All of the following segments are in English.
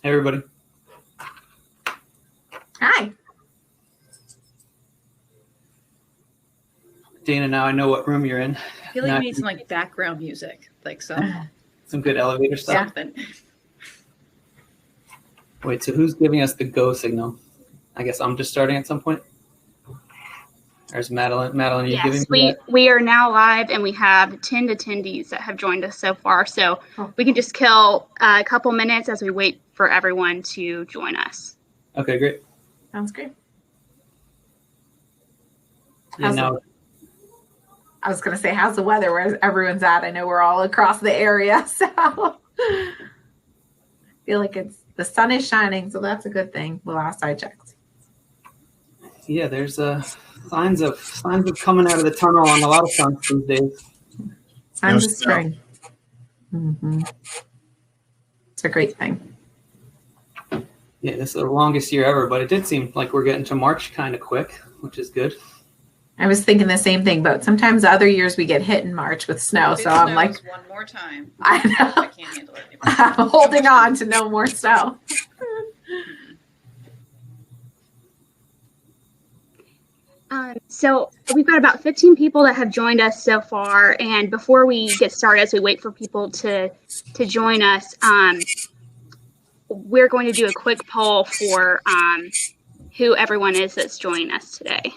Hey, everybody. Hi. Dana, now I know what room you're in. I feel like you need some like background music, like some good elevator stuff. something. Wait, so who's giving us the go signal? I guess I'm just starting at some point. There's Madeline. Madeline, are you giving me that? We are now live, and we have 10 attendees that have joined us so far. So we can just kill a couple minutes as we wait for everyone to join us. Okay, great. Sounds great. Yeah, I was going to say, how's the weather where everyone's at? I know we're all across the area, so I feel like the sun is shining, so that's a good thing. The last I checked. Yeah, there's signs of coming out of the tunnel on a lot of fronts these days. Signs of spring. Mm-hmm. It's a great thing. Yeah, this is the longest year ever, but it did seem like we're getting to March kind of quick, which is good. I was thinking the same thing, but sometimes other years we get hit in March with snow, so I'm like, one more time. I know. I can't handle it anymore. I'm holding on to no more snow. So we've got about 15 people that have joined us so far. And before we get started, as we wait for people to join us, we're going to do a quick poll for who everyone is that's joining us today.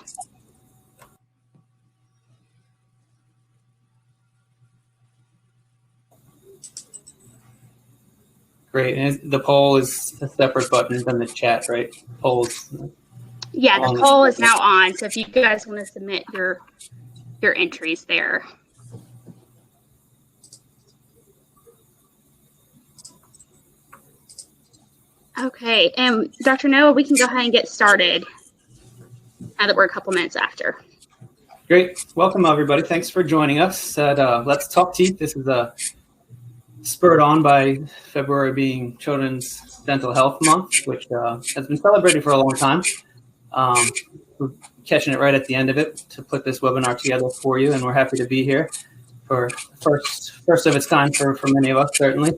Great. And the poll is a separate button than the chat, right? Polls. Yeah, the poll is now on. So if you guys want to submit your entries there. Okay, and Dr. Noah, we can go ahead and get started now that we're a couple minutes after. Great. Welcome, everybody. Thanks for joining us at Let's Talk Teeth. This is spurred on by February being Children's Dental Health Month, which has been celebrated for a long time. We're catching it right at the end of it to put this webinar together for you, and we're happy to be here for first of its kind for many of us, certainly.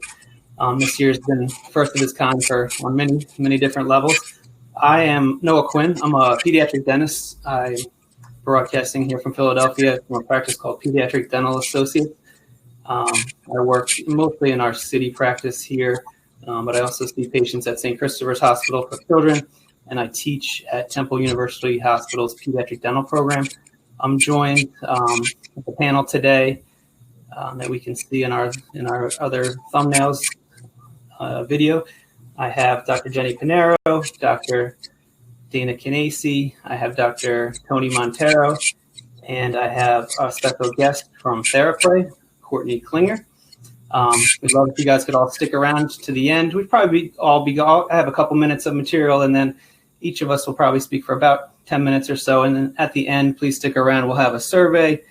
This year's been first of its kind on many different levels. I am Noah Quinn. I'm a pediatric dentist. I'm broadcasting here from Philadelphia from a practice called Pediatric Dental Associates. I work mostly in our city practice here, but I also see patients at St. Christopher's Hospital for Children, and I teach at Temple University Hospital's Pediatric Dental Program. I'm joined with the panel today that we can see in our other thumbnails video. I have Dr. Jenny Pinero, Dr. Dana Canesi, I have Dr. Tony Montero, and I have a special guest from Theraplay, Courtney Klinger. We'd love if you guys could all stick around to the end. We'd probably I have a couple minutes of material, and then each of us will probably speak for about 10 minutes or so. And then at the end, please stick around. We'll have a survey.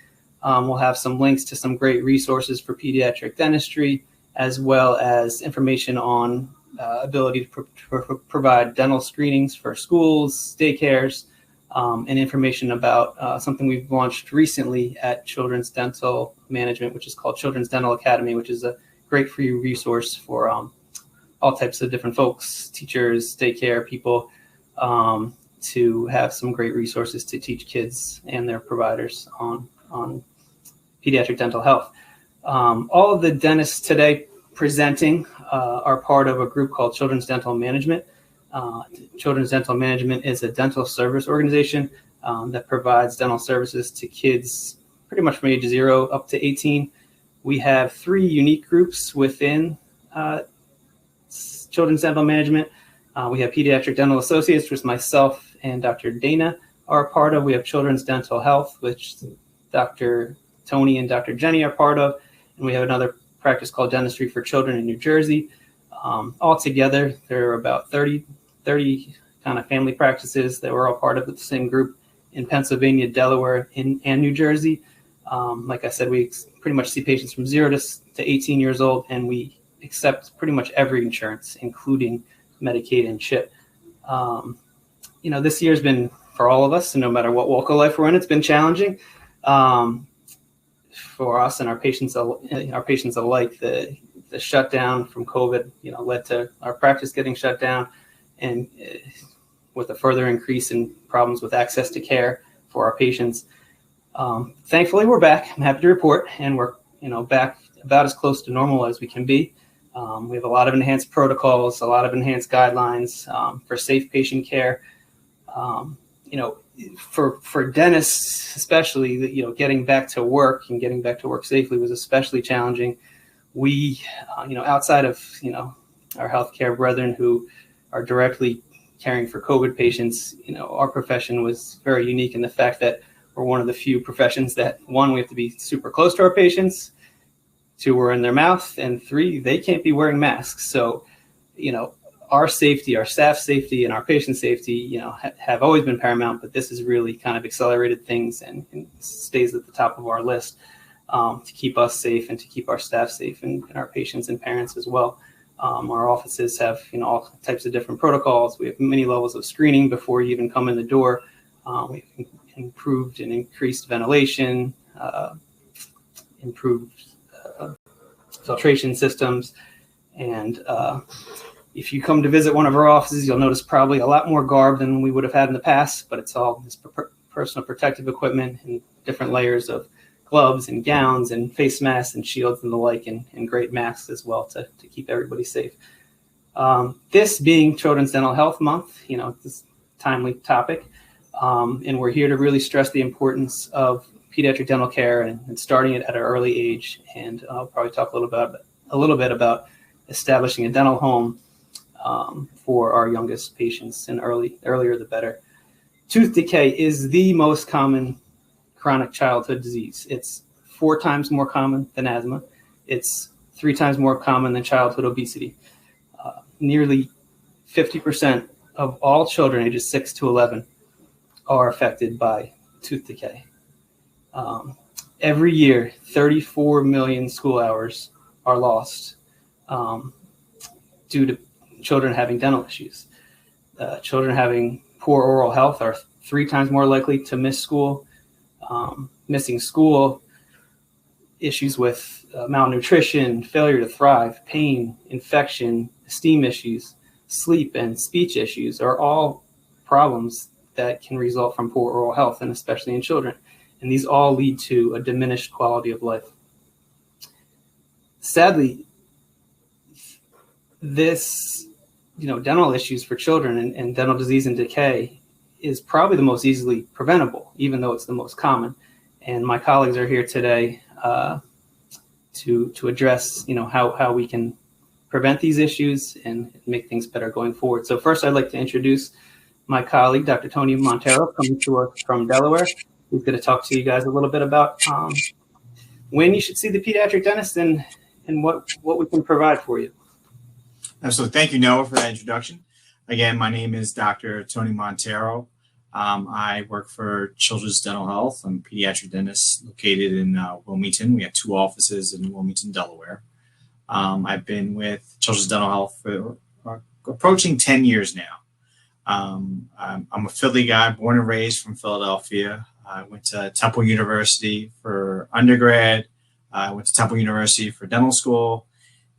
We'll have some links to some great resources for pediatric dentistry, as well as information on ability to provide dental screenings for schools, daycares, and information about something we've launched recently at Children's Dental Management, which is called Children's Dental Academy, which is a great free resource for all types of different folks, teachers, daycare people, to have some great resources to teach kids and their providers on pediatric dental health. All of the dentists today presenting are part of a group called Children's Dental Management. Children's Dental Management is a dental service organization that provides dental services to kids pretty much from age 0 up to 18. We have 3 unique groups within Children's Dental Management. We have Pediatric Dental Associates, which myself and Dr. Dana are a part of. We have Children's Dental Health, which Dr. Tony and Dr. Jenny are part of. And we have another practice called Dentistry for Children in New Jersey. Altogether, there are about 30 kind of family practices that were all part of the same group in Pennsylvania, Delaware, and New Jersey. Like I said, we pretty much see patients from 0 to 18 years old, and we accept pretty much every insurance, including Medicaid and CHIP. This year's been, for all of us, and no matter what walk of life we're in, it's been challenging for us and our patients alike. The the shutdown from COVID, led to our practice getting shut down, and with a further increase in problems with access to care for our patients. Thankfully, we're back. I'm happy to report, and we're back about as close to normal as we can be. We have a lot of enhanced protocols, a lot of enhanced guidelines for safe patient care. For dentists, especially, getting back to work and getting back to work safely was especially challenging. We, outside of, our healthcare brethren who are directly caring for COVID patients, our profession was very unique in the fact that we're one of the few professions that, one, we have to be super close to our patients, two, we're in their mouth, and three, they can't be wearing masks. So, our safety, our staff safety, and our patient safety, have always been paramount, but this has really kind of accelerated things and stays at the top of our list to keep us safe and to keep our staff safe and our patients and parents as well. Our offices have, all types of different protocols. We have many levels of screening before you even come in the door. We've improved and increased ventilation, improved filtration systems, and if you come to visit one of our offices, you'll notice probably a lot more garb than we would have had in the past, but it's all this personal protective equipment and different layers of gloves and gowns and face masks and shields and the like, and great masks as well to keep everybody safe. This being Children's Dental Health Month, this timely topic, and we're here to really stress the importance of pediatric dental care and starting it at an early age. And I'll probably talk a little bit about establishing a dental home for our youngest patients, and earlier the better. Tooth decay is the most common chronic childhood disease. It's 4 times more common than asthma. It's 3 times more common than childhood obesity. Nearly 50% of all children ages 6 to 11 are affected by tooth decay. Every year, 34 million school hours are lost due to children having dental issues. Children having poor oral health are 3 times more likely to miss school. Missing school, issues with malnutrition, failure to thrive, pain, infection, esteem issues, sleep, and speech issues are all problems that can result from poor oral health, and especially in children. And these all lead to a diminished quality of life. Sadly, this, dental issues for children and dental disease and decay is probably the most easily preventable, even though it's the most common. And my colleagues are here today to address, how we can prevent these issues and make things better going forward. So first, I'd like to introduce my colleague, Dr. Tony Montero, coming to us from Delaware. He's going to talk to you guys a little bit about when you should see the pediatric dentist and what we can provide for you. Absolutely. Thank you, Noah, for that introduction. Again, my name is Dr. Tony Montero. I work for Children's Dental Health. I'm a pediatric dentist located in Wilmington. We have 2 offices in Wilmington, Delaware. I've been with Children's Dental Health for approaching 10 years now. I'm a Philly guy, born and raised from Philadelphia. I went to Temple University for undergrad. I went to Temple University for dental school.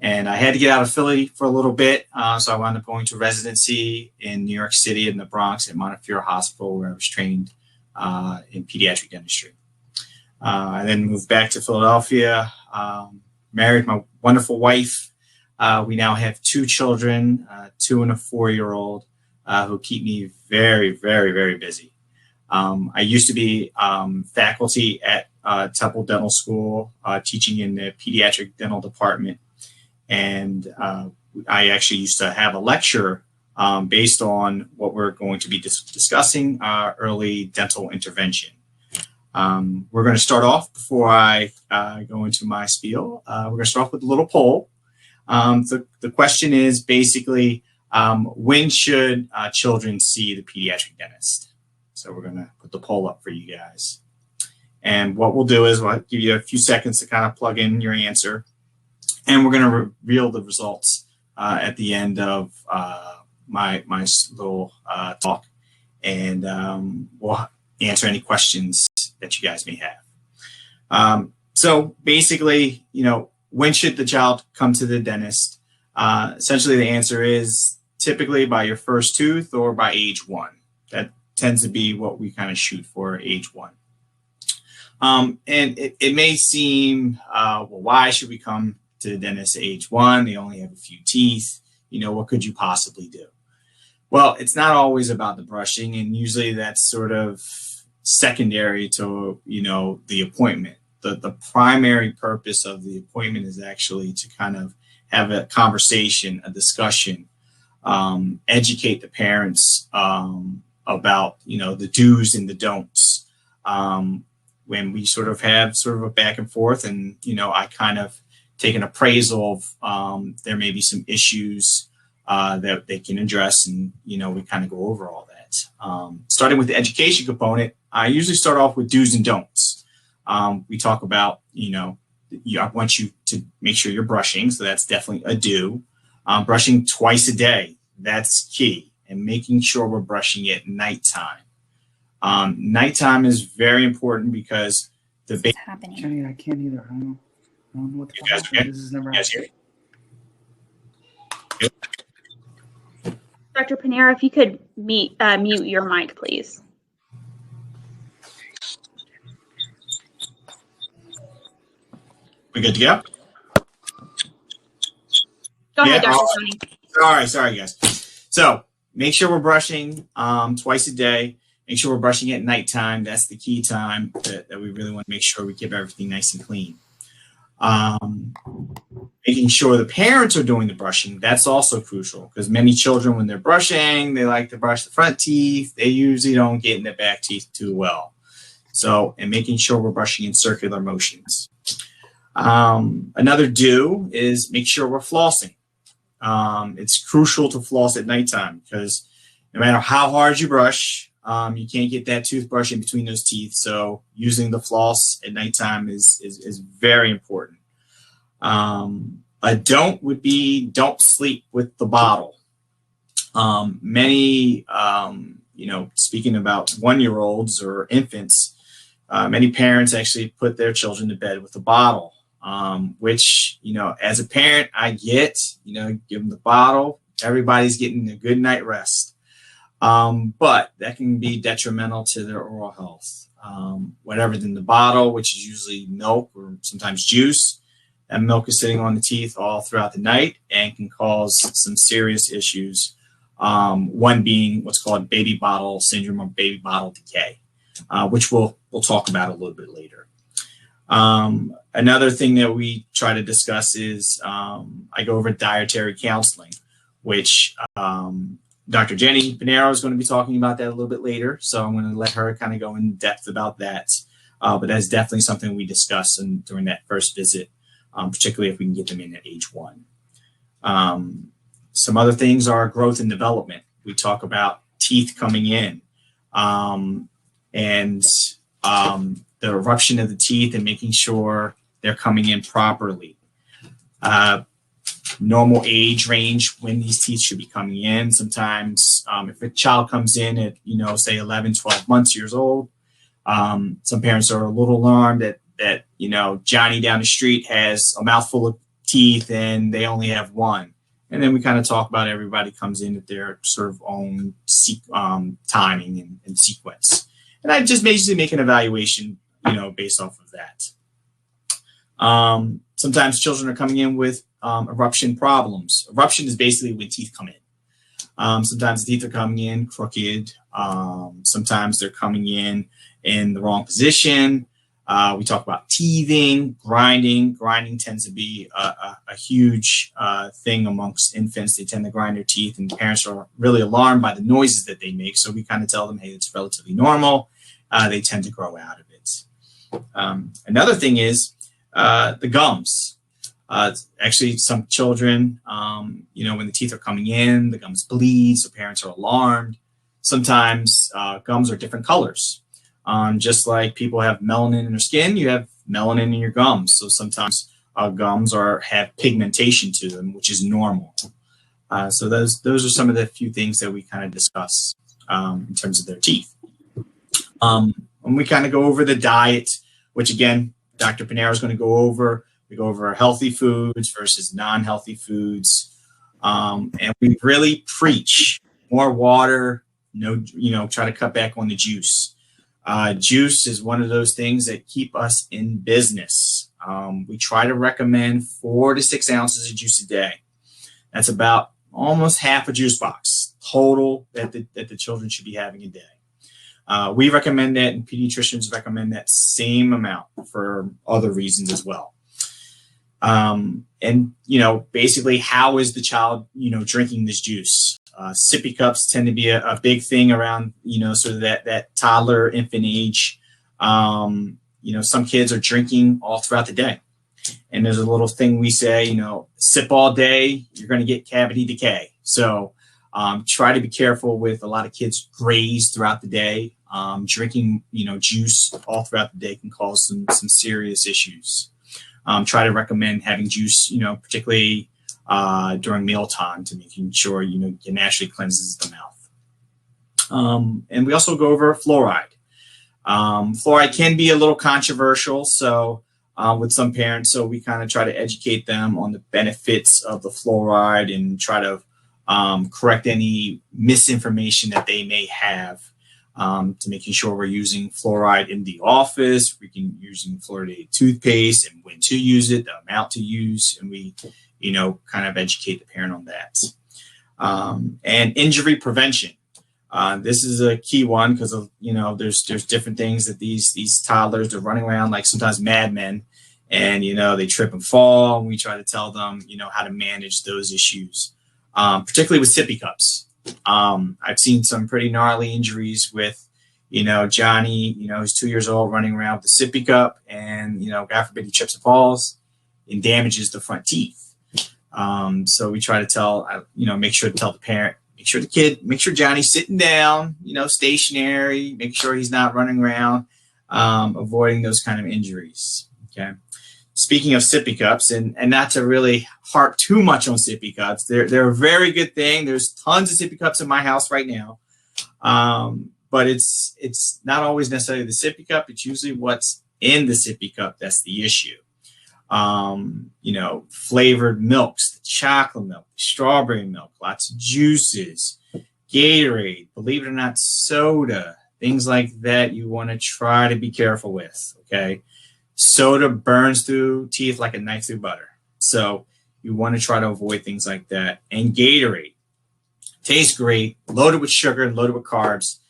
And I had to get out of Philly for a little bit, so I wound up going to residency in New York City in the Bronx at Montefiore Hospital, where I was trained in pediatric dentistry. I then moved back to Philadelphia, married my wonderful wife. We now have 2 children, 2 and a 4-year-old, who keep me very, very, very busy. I used to be faculty at Temple Dental School, teaching in the pediatric dental department. And I actually used to have a lecture based on what we're going to be discussing, early dental intervention. We're going to start off, before I go into my spiel, we're going to start off with a little poll. The question is basically, when should children see the pediatric dentist? So we're going to put the poll up for you guys. And what we'll do is we'll give you a few seconds to kind of plug in your answer. And we're going to reveal the results at the end of my little talk. And we'll answer any questions that you guys may have. So basically, when should the child come to the dentist? Essentially, the answer is typically by your first tooth or by age 1. That tends to be what we kind of shoot for, age 1. And it may seem, well, why should we come to the dentist at age 1? They only have a few teeth. You know, what could you possibly do? Well, it's not always about the brushing, and usually that's sort of secondary to, you know, the appointment. The primary purpose of the appointment is actually to kind of have a conversation, a discussion, educate the parents about, you know, the do's and the don'ts. When we sort of have sort of a back and forth, and, you know, I kind of take an appraisal of there may be some issues that they can address, and, you know, we kind of go over all that. Starting with the education component, I usually start off with do's and don'ts. We talk about, you know, I want you to make sure you're brushing, so that's definitely a do. Brushing twice a day, that's key, and making sure we're brushing at nighttime. Nighttime is very important because the baby. Happening. Jenny, I can't either. I don't know what the You guys fuck. okay? This has never Yes, happened. Dr. Panera, if you could mute your mic, please. We good to go? Go ahead, Yeah, Dr. Tony. Sorry, guys. So make sure we're brushing twice a day. Make sure we're brushing at nighttime. That's the key time that we really want to make sure we keep everything nice and clean. Making sure the parents are doing the brushing, that's also crucial, because many children, when they're brushing, they like to brush the front teeth. They usually don't get in the back teeth too well. So, and making sure we're brushing in circular motions. Another do is make sure we're flossing. It's crucial to floss at nighttime, because no matter how hard you brush, you can't get that toothbrush in between those teeth. So using the floss at nighttime is very important. A don't would be don't sleep with the bottle. Many, you know, speaking about 1-year-olds or infants, many parents actually put their children to bed with a bottle, which, you know, as a parent, I get, you know, give them the bottle. Everybody's getting a good night rest. But that can be detrimental to their oral health. Whatever's in the bottle, which is usually milk or sometimes juice, that milk is sitting on the teeth all throughout the night and can cause some serious issues. One being what's called baby bottle syndrome or baby bottle decay, which we'll talk about a little bit later. Another thing that we try to discuss is I go over dietary counseling, which Dr. Jenny Panero is going to be talking about that a little bit later. So I'm going to let her kind of go in depth about that. But that's definitely something we discuss during that first visit, particularly if we can get them in at age 1. Some other things are growth and development. We talk about teeth coming in and the eruption of the teeth and making sure they're coming in properly. Normal age range when these teeth should be coming in. Sometimes if a child comes in at, you know, say 11, 12 months, years old, some parents are a little alarmed that, you know, Johnny down the street has a mouthful of teeth and they only have one. And then we kind of talk about everybody comes in at their sort of own timing and sequence. And I just basically make an evaluation, you know, based off of that. Sometimes children are coming in with eruption problems. Eruption is basically when teeth come in. Sometimes the teeth are coming in crooked. Sometimes they're coming in the wrong position. We talk about teething, grinding. Grinding tends to be a huge thing amongst infants. They tend to grind their teeth, and parents are really alarmed by the noises that they make. So we kind of tell them, hey, it's relatively normal. They tend to grow out of it. Another thing is the gums. Actually, some children, you know, when the teeth are coming in, the gums bleed, so parents are alarmed. Sometimes gums are different colors. Just like people have melanin in their skin, you have melanin in your gums. So sometimes gums have pigmentation to them, which is normal. So those are some of the few things that we kind of discuss in terms of their teeth. When we kind of go over the diet, which again, Dr. Panero is going to go over, We go over healthy foods versus non-healthy foods. And we really preach more water, try to cut back on the juice. Juice is one of those things that keep us in business. We try to recommend 4 to 6 ounces of juice a day. That's about almost half a juice box total that the children should be having a day. We recommend that, and pediatricians recommend that same amount for other reasons as well. And basically, how is the child, drinking this juice? Sippy cups tend to be a big thing around, sort of that toddler, infant age. Some kids are drinking all throughout the day. And there's a little thing we say, sip all day, you're going to get cavity decay. So try to be careful with a lot of kids graze throughout the day. Drinking, juice all throughout the day can cause some serious issues. Try to recommend having juice, particularly during mealtime to making sure, it naturally cleanses the mouth. And we also go over fluoride. Fluoride can be a little controversial, with some parents, so we kind of try to educate them on the benefits of the fluoride and try to correct any misinformation that they may have, to making sure we're using fluoride in the office. We can using fluoridated toothpaste and when to use it, the amount to use, and we, kind of educate the parent on that. And injury prevention. This is a key one because of, there's different things that these toddlers are running around like sometimes madmen, and, they trip and fall. And we try to tell them, how to manage those issues, particularly with sippy cups. I've seen some pretty gnarly injuries with, Johnny, who's 2 years old running around with a sippy cup and, God forbid he trips and falls and damages the front teeth. So we try to make sure to tell the parent, make sure Johnny's sitting down, stationary, make sure he's not running around, avoiding those kind of injuries. Okay. Speaking of sippy cups, and not to really harp too much on sippy cups, they're a very good thing. There's tons of sippy cups in my house right now. But it's not always necessarily the sippy cup. It's usually what's in the sippy cup that's the issue. Flavored milks, the chocolate milk, the strawberry milk, lots of juices, Gatorade, believe it or not, soda, things like that you want to try to be careful with, okay? Soda burns through teeth like a knife through butter. So you want to try to avoid things like that. And Gatorade tastes great, loaded with sugar, loaded with carbs.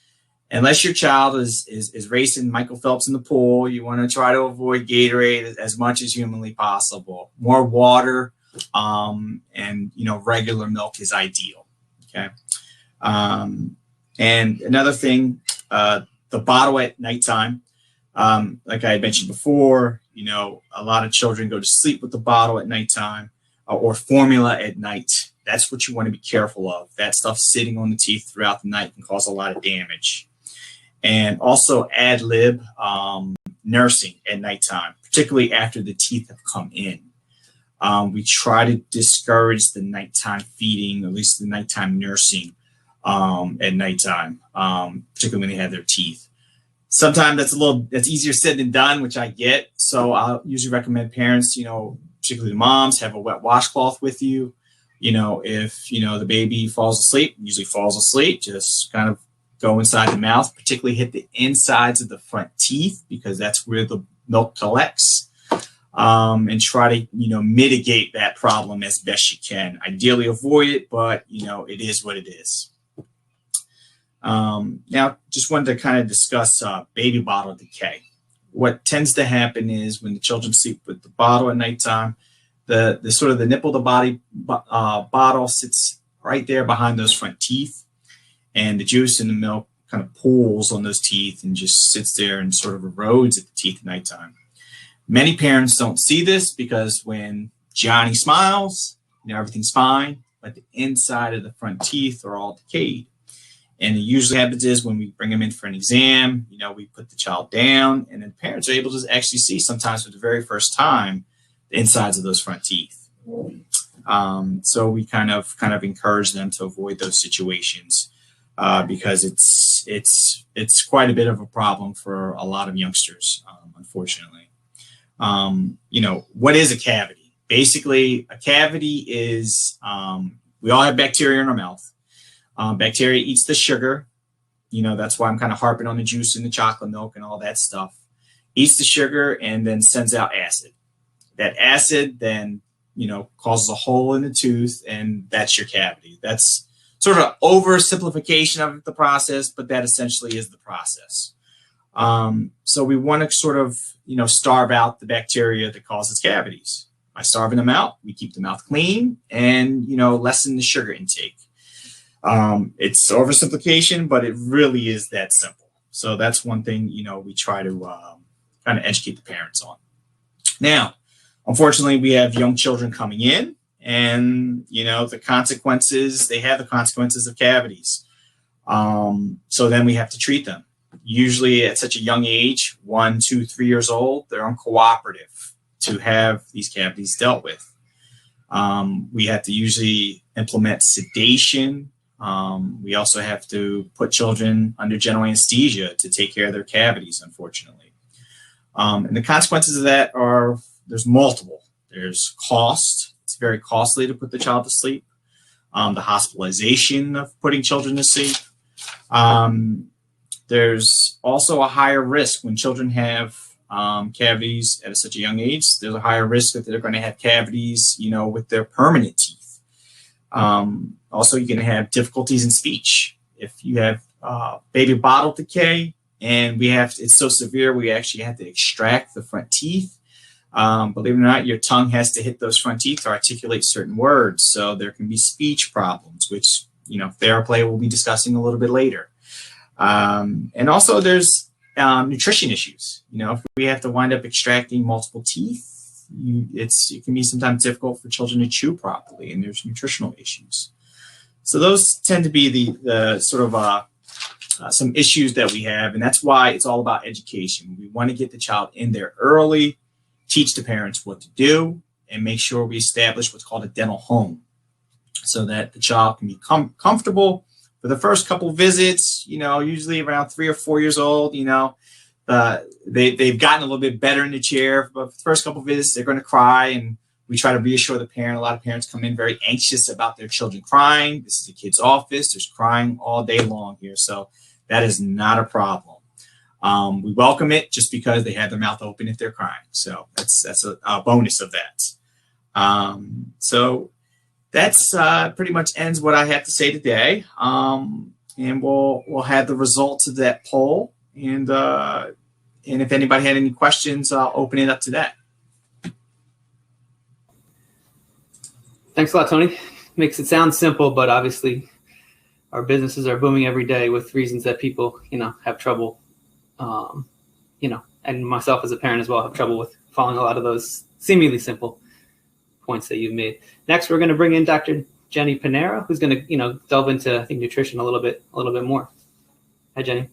Unless your child is racing Michael Phelps in the pool, you want to try to avoid Gatorade as much as humanly possible. More water, and regular milk is ideal. Okay. And another thing, the bottle at nighttime. Like I had mentioned before, a lot of children go to sleep with the bottle at nighttime, or formula at night. That's what you want to be careful of. That stuff sitting on the teeth throughout the night can cause a lot of damage. And also ad lib nursing at nighttime, particularly after the teeth have come in. We try to discourage the nighttime feeding, at least the nighttime nursing at nighttime, particularly when they have their teeth. Sometimes that's easier said than done, which I get. So I'll usually recommend parents, particularly the moms, have a wet washcloth with you. If, the baby falls asleep, usually falls asleep, just kind of go inside the mouth, particularly hit the insides of the front teeth because that's where the milk collects, and try to, mitigate that problem as best you can. Ideally avoid it, but, it is what it is. Now, just wanted to kind of discuss baby bottle decay. What tends to happen is when the children sleep with the bottle at nighttime, the sort of the nipple of the body bottle sits right there behind those front teeth, and the juice in the milk kind of pulls on those teeth and just sits there and sort of erodes at the teeth at nighttime. Many parents don't see this because when Johnny smiles, everything's fine, but the inside of the front teeth are all decayed. And it usually happens is when we bring them in for an exam, we put the child down, and then parents are able to actually see sometimes for the very first time the insides of those front teeth. So we kind of encourage them to avoid those situations because it's quite a bit of a problem for a lot of youngsters, unfortunately. What is a cavity? Basically, a cavity is, we all have bacteria in our mouth. Bacteria eats the sugar. That's why I'm kind of harping on the juice and the chocolate milk and all that stuff. Eats the sugar and then sends out acid. That acid then, causes a hole in the tooth, and that's your cavity. That's sort of an oversimplification of the process, but that essentially is the process. So we want to sort of, starve out the bacteria that causes cavities. By starving them out, we keep the mouth clean and, lessen the sugar intake. It's oversimplification, but it really is that simple. So that's one thing, we try to kind of educate the parents on. Now, unfortunately, we have young children coming in, and, they have the consequences of cavities. So then we have to treat them. Usually at such a young age, 1, 2, 3 years old, they're uncooperative to have these cavities dealt with. We have to usually implement sedation. We also have to put children under general anesthesia to take care of their cavities, unfortunately. And the consequences of that there's multiple. There's cost. It's very costly to put the child to sleep. The hospitalization of putting children to sleep. There's also a higher risk when children have cavities at such a young age. There's a higher risk that they're going to have cavities, with their permanent teeth. Also, you can have difficulties in speech. If you have baby bottle decay, and it's so severe, we actually have to extract the front teeth. Believe it or not, your tongue has to hit those front teeth to articulate certain words. So there can be speech problems, which, Theraplay will be discussing a little bit later. And also there's nutrition issues. If we have to wind up extracting multiple teeth, it can be sometimes difficult for children to chew properly, and there's nutritional issues. So those tend to be the sort of some issues that we have, and that's why it's all about education. We want to get the child in there early, teach the parents what to do, and make sure we establish what's called a dental home so that the child can be comfortable for the first couple visits, usually around 3 or 4 years old. They've gotten a little bit better in the chair, but for the first couple visits, they're going to cry, and we try to reassure the parent. A lot of parents come in very anxious about their children crying. This is the kid's office. There's crying all day long here, so that is not a problem. We welcome it just because they have their mouth open if they're crying. So that's a bonus of that. So that's pretty much ends what I have to say today. And we'll have the results of that poll. And if anybody had any questions, I'll open it up to that. Thanks a lot, Tony. Makes it sound simple, but obviously our businesses are booming every day with reasons that people, have trouble. And myself as a parent as well have trouble with following a lot of those seemingly simple points that you've made. Next, we're going to bring in Dr. Jenny Pinero, who's going to, delve into, I think, nutrition a little bit more. Hi, Jenny.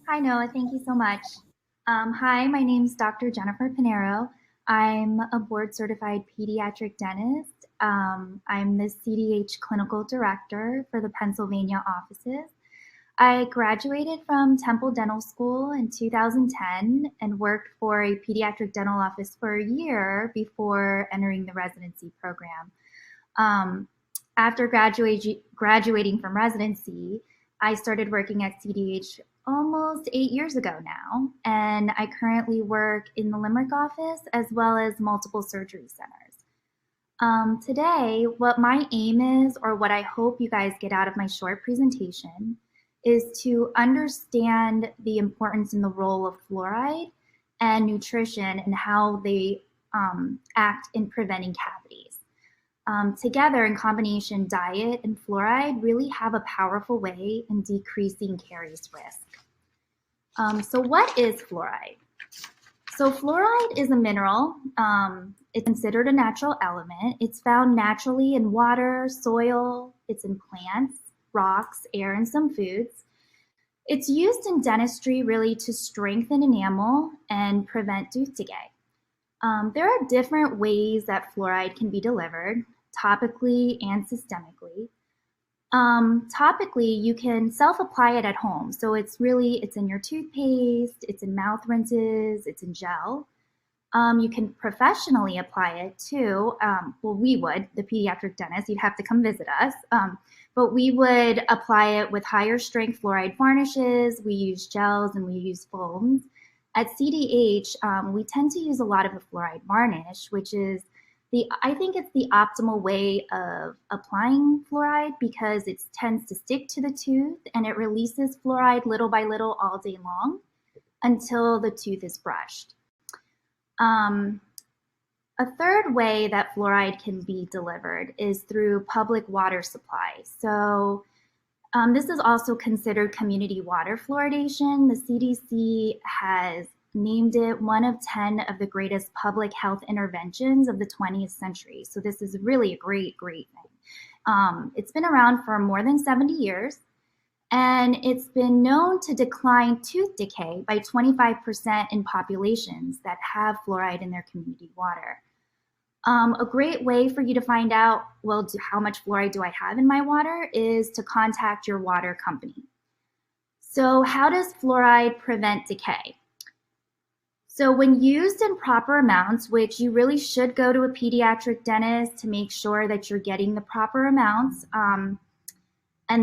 Hi, Noah. Thank you so much. Hi, my name's Dr. Jennifer Pinero. I'm a board-certified pediatric dentist. I'm the CDH clinical director for the Pennsylvania offices. I graduated from Temple Dental School in 2010 and worked for a pediatric dental office for a year before entering the residency program. After graduating from residency, I started working at CDH almost 8 years ago now, and I currently work in the Limerick office as well as multiple surgery centers. Today, what my aim is, or what I hope you guys get out of my short presentation, is to understand the importance and the role of fluoride and nutrition and how they act in preventing cavities. Together, in combination, diet and fluoride really have a powerful way in decreasing caries risk. So what is fluoride? So fluoride is a mineral. It's considered a natural element. It's found naturally in water, soil, it's in plants, rocks, air, and some foods. It's used in dentistry really to strengthen enamel and prevent tooth decay. There are different ways that fluoride can be delivered, topically and systemically. Topically, you can self-apply it at home. So it's in your toothpaste, it's in mouth rinses, it's in gel. You can professionally apply it too. Well, we would, the pediatric dentist, you'd have to come visit us. But we would apply it with higher strength fluoride varnishes. We use gels and we use foams. At CDH, we tend to use a lot of the fluoride varnish, which is I think it's the optimal way of applying fluoride because it tends to stick to the tooth and it releases fluoride little by little all day long until the tooth is brushed. A third way that fluoride can be delivered is through public water supply. So this is also considered community water fluoridation. The CDC has named it one of 10 of the greatest public health interventions of the 20th century. So this is really a great thing. It's been around for more than 70 years, and it's been known to decline tooth decay by 25% in populations that have fluoride in their community water. A great way for you to find out, well, how much fluoride do I have in my water, is to contact your water company. So how does fluoride prevent decay? So when used in proper amounts, which you really should go to a pediatric dentist to make sure that you're getting the proper amounts, and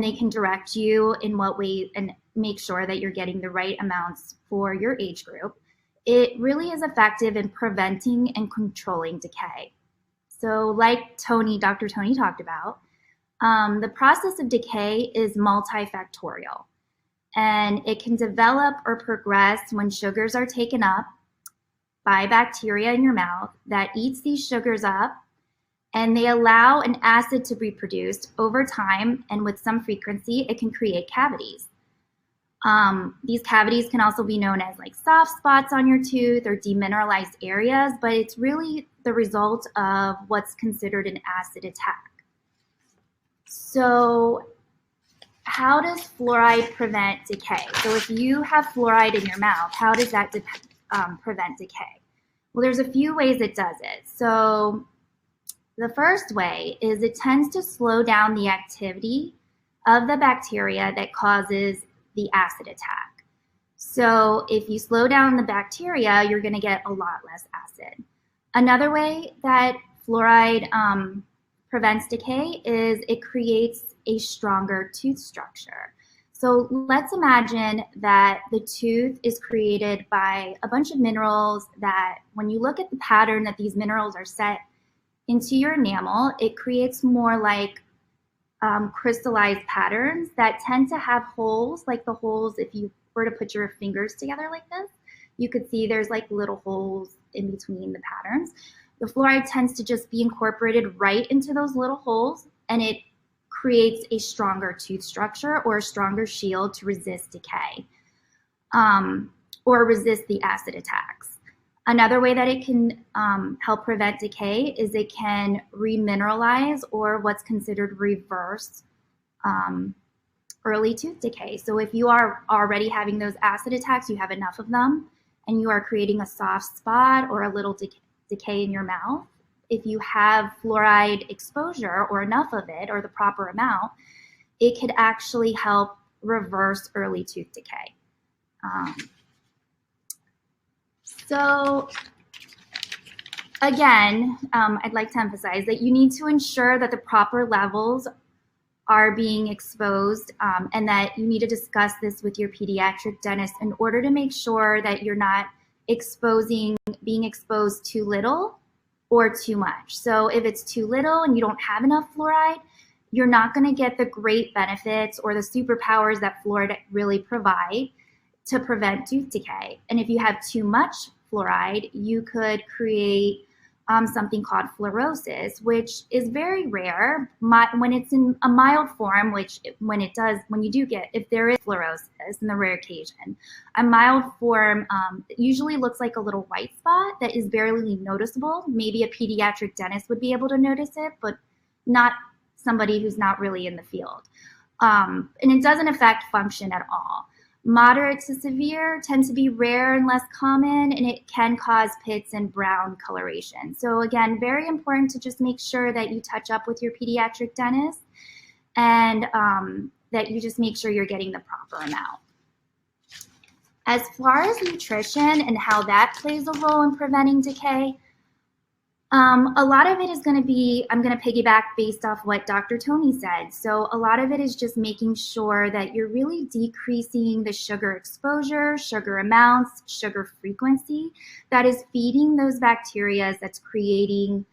they can direct you in what way and make sure that you're getting the right amounts for your age group. It really is effective in preventing and controlling decay. So like Dr. Tony talked about, the process of decay is multifactorial, and it can develop or progress when sugars are taken up by bacteria in your mouth that eats these sugars up, and they allow an acid to be produced over time, and with some frequency, it can create cavities. These cavities can also be known as like soft spots on your tooth or demineralized areas, but it's really the result of what's considered an acid attack. So how does fluoride prevent decay? So if you have fluoride in your mouth, how does that prevent decay? Well, there's a few ways it does it. So the first way is it tends to slow down the activity of the bacteria that causes the acid attack. So if you slow down the bacteria, you're going to get a lot less acid. Another way that fluoride prevents decay is it creates a stronger tooth structure. So let's imagine that the tooth is created by a bunch of minerals that when you look at the pattern that these minerals are set into your enamel, it creates more like crystallized patterns that tend to have holes, like the holes if you were to put your fingers together like this, you could see there's like little holes in between the patterns. The fluoride tends to just be incorporated right into those little holes, and it creates a stronger tooth structure or a stronger shield to resist decay or resist the acid attacks. Another way that it can help prevent decay is it can remineralize or what's considered reverse early tooth decay. So if you are already having those acid attacks, you have enough of them, and you are creating a soft spot or a little decay in your mouth, if you have fluoride exposure or enough of it or the proper amount, it could actually help reverse early tooth decay. So again, I'd like to emphasize that you need to ensure that the proper levels are being exposed and that you need to discuss this with your pediatric dentist in order to make sure that you're not being exposed too little or too much. So if it's too little and you don't have enough fluoride, you're not going to get the great benefits or the superpowers that fluoride really provide to prevent tooth decay. And if you have too much fluoride, you could create something called fluorosis, which is very rare when it's in a mild form, which if there is fluorosis in the rare occasion, a mild form usually looks like a little white spot that is barely noticeable. Maybe a pediatric dentist would be able to notice it, but not somebody who's not really in the field. And it doesn't affect function at all. Moderate to severe tend to be rare and less common, and it can cause pits and brown coloration. So again, very important to just make sure that you touch up with your pediatric dentist and that you just make sure you're getting the proper amount. As far as nutrition and how that plays a role in preventing decay, a lot of it is going to be, I'm going to piggyback based off what Dr. Tony said. So a lot of it is just making sure that you're really decreasing the sugar exposure, sugar amounts, sugar frequency that is feeding those bacteria that's creating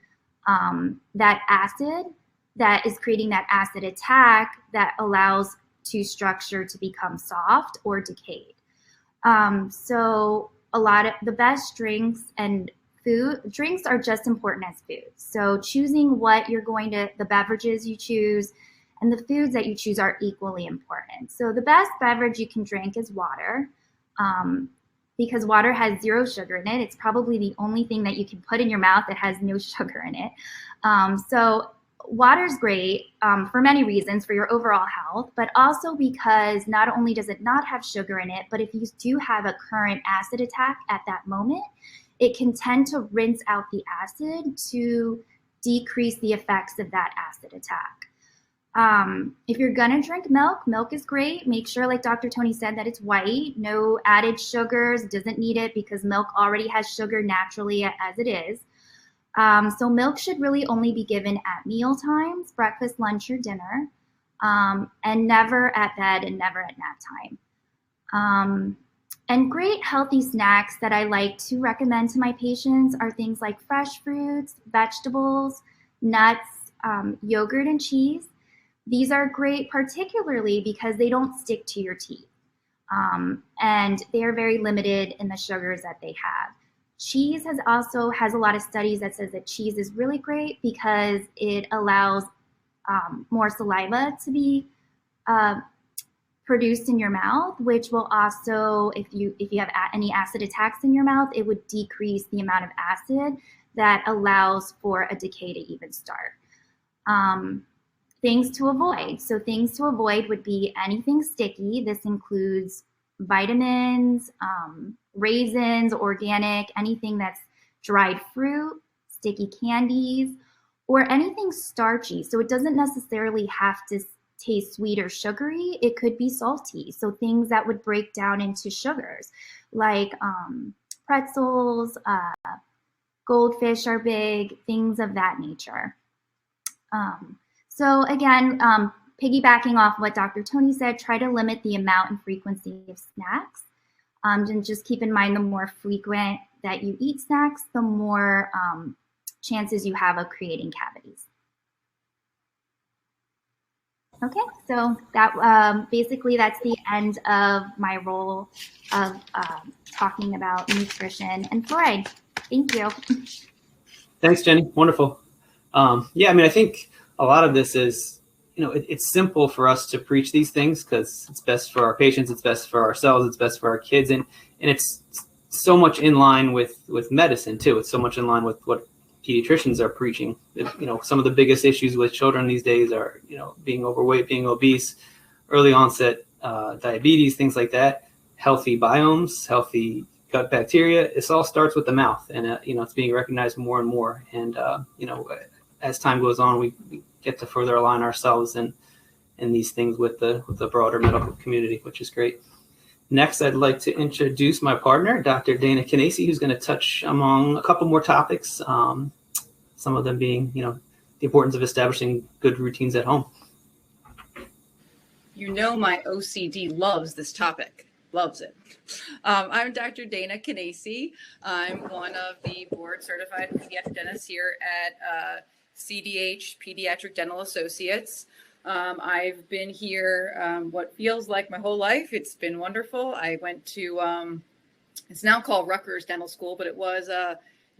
that acid, that is creating that acid attack that allows to structure to become soft or decayed. So a lot of the best drinks and drinks are just important as food. So choosing what you're going to, the beverages you choose and the foods that you choose are equally important. So the best beverage you can drink is water, because water has 0 sugar in it. It's probably the only thing that you can put in your mouth that has no sugar in it. So water is great for many reasons, for your overall health, but also because not only does it not have sugar in it, but if you do have a current acid attack at that moment, it can tend to rinse out the acid to decrease the effects of that acid attack. If you're gonna drink milk, milk is great. Make sure, like Dr. Tony said, that it's white, no added sugars, doesn't need it because milk already has sugar naturally as it is. So milk should really only be given at meal times, breakfast, lunch, or dinner, and never at bed and never at nap time. And great healthy snacks that I like to recommend to my patients are things like fresh fruits, vegetables, nuts, yogurt, and cheese. These are great particularly because they don't stick to your teeth, and they are very limited in the sugars that they have. Cheese has a lot of studies that says that cheese is really great because it allows more saliva to be produced in your mouth, which will also, if you have any acid attacks in your mouth, it would decrease the amount of acid that allows for a decay to even start. Things to avoid. So things to avoid would be anything sticky. This includes vitamins, raisins, organic, anything that's dried fruit, sticky candies, or anything starchy. So it doesn't necessarily have to taste sweet or sugary. It could be salty. So things that would break down into sugars, like pretzels, goldfish are big, things of that nature. So again, piggybacking off what Dr. Tony said, try to limit the amount and frequency of snacks. And just keep in mind, the more frequent that you eat snacks, the more chances you have of creating cavities. Okay, so that basically that's the end of my role of talking about nutrition and fluoride. Thank you. Thanks, Jenny. Wonderful. Yeah, I mean, I think a lot of this is, it's simple for us to preach these things because it's best for our patients, it's best for ourselves, it's best for our kids, and it's so much in line with medicine too. It's so much in line with what pediatricians are preaching. Some of the biggest issues with children these days are, being overweight, being obese, early onset diabetes, things like that, healthy biomes, healthy gut bacteria. This all starts with the mouth, and it's being recognized more and more. And as time goes on, we get to further align ourselves in these things with the broader medical community, which is great. Next, I'd like to introduce my partner, Dr. Dana Canesi, who's going to touch among a couple more topics, some of them being, the importance of establishing good routines at home. My OCD loves this topic, loves it. I'm Dr. Dana Canesi. I'm one of the board certified pediatric dentists here at CDH, Pediatric Dental Associates. I've been here what feels like my whole life. It's been wonderful. I went to, it's now called Rutgers Dental School, but it was